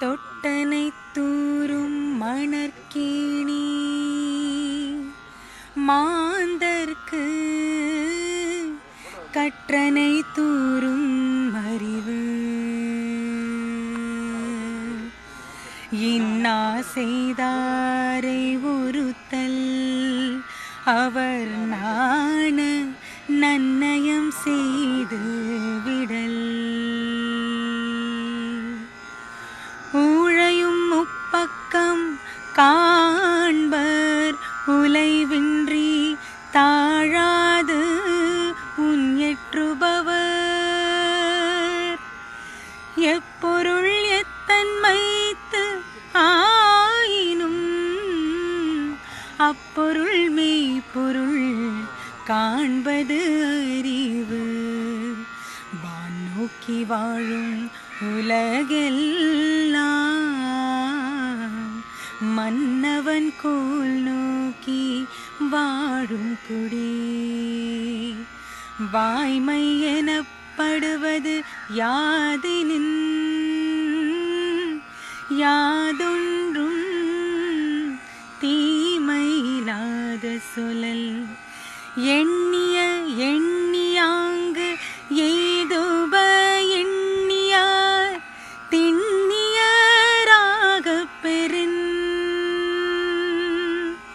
தொட்டனை தூரும் மணற்கேணி மாந்தர்க்கு கற்றனை தூரும் அறிவு இன்னா செய்தாரை ஒருத்தல் அவர் நாண நன்னயம் செய்து விடல் ஊழையும் முப்பக்கம் காண்பர் உலைவின்றி தாழாது உன்யற்றுபவர் எப்பொருள் எத்தன்மைத்து ஆயினும் அப்பொருள் மெய்ப்பொருள் காண்பது அறிவு வான் நோக்கி வாழும் உலகெல்லாம் மன்னவன் கோல் நோக்கி வாழும் குடி வாய்மை எனப்படுவது யாதெனின் யாதும்